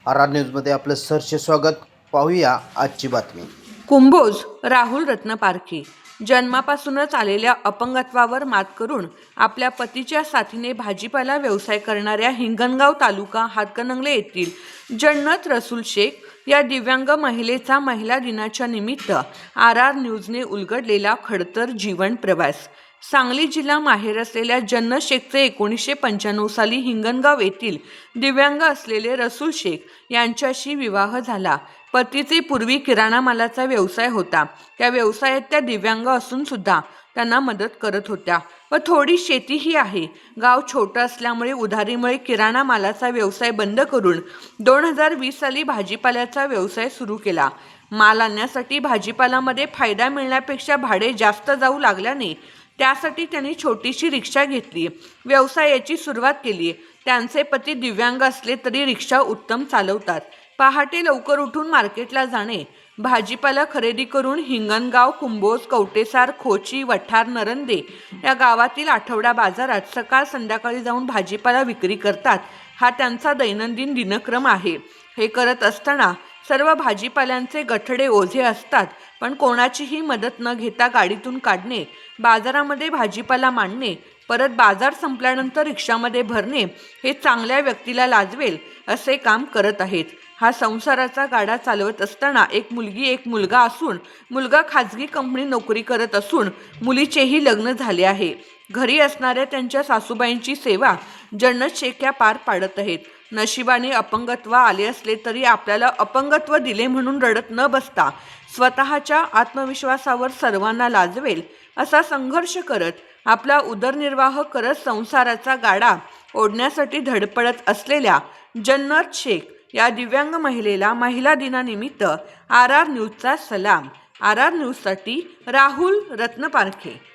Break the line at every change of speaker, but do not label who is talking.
R न्यूजमध्ये आपलं सहर्ष स्वागत. पाहूया आजची बातमी.
कुंभोज राहुल रत्नपारखी जन्मापासूनच आलेल्या अपंगत्वावर मात करून आपल्या पतीच्या साथीने भाजीपाला व्यवसाय करणाऱ्या हिंगणगाव तालुका हातकणंगले येथील जन्नत रसूल शेख या दिव्यांग महिलेचा महिला दिनाच्या निमित्त आर न्यूजने उलगडलेला खडतर जीवन प्रवास. सांगली जिल्हा माहेर असलेल्या जन्नत शेखचे 1995 साली हिंगणगाव येथील दिव्यांग असलेले रसूल शेख यांच्याशी विवाह झाला. पतीचे पूर्वी किराणा मालाचा व्यवसाय होता. त्या व्यवसायात त्या दिव्यांग असून सुद्धा त्यांना मदत करत होत्या व थोडी शेतीही आहे. गाव छोटं असल्यामुळे उधारीमुळे किराणा मालाचा व्यवसाय बंद करून 2020 साली भाजीपाल्याचा व्यवसाय सुरू केला. माल आणण्यासाठी भाजीपाल्यामध्ये फायदा मिळण्यापेक्षा भाडे जास्त जाऊ लागल्याने त्यासाठी त्यांनी छोटीशी रिक्षा घेतली. व्यवसायाची सुरुवात केली. त्यांचे पती दिव्यांग असले तरी रिक्षा उत्तम चालवतात. पहाटे लवकर उठून मार्केटला जाणे, भाजीपाला खरेदी करून हिंगणगाव, कुंभोज, कवटेसार, खोची, वठार, नरंदे या गावातील आठवडा बाजारात सकाळ संध्याकाळी जाऊन भाजीपाला विक्री करतात. हा त्यांचा दैनंदिन दिनक्रम आहे. हे करत असताना सर्व भाजीपाल्यांचे गठडे ओझे असतात, पण कोणाचीही मदत न घेता गाडीतून काढणे, बाजारामध्ये भाजीपाला मांडणे, परत बाजार संपल्यानंतर रिक्षामध्ये भरणे हे चांगल्या व्यक्तीला लाजवेल असे काम करत आहेत. हा संसाराचा गाडा चालवत असताना एक मुलगी एक मुलगा असून मुलगा खाजगी कंपनी नोकरी करत असून मुलीचेही लग्न झाले आहे. घरी असणाऱ्या त्यांच्या सासूबाईंची सेवा जन्नत शेख या पार पाडत आहेत. नशिबाने अपंगत्व आले असले तरी आपल्याला अपंगत्व दिले म्हणून रडत न बसता स्वतःच्या आत्मविश्वासावर सर्वांना लाजवेल असा संघर्ष करत आपला उदरनिर्वाह करत संसाराचा गाडा ओढण्यासाठी धडपडत असलेल्या जन्नत शेख या दिव्यांग महिलेला महिला दिनानिमित्त आर न्यूजचा सलाम. आर न्यूजसाठी राहुल रत्नपारखे.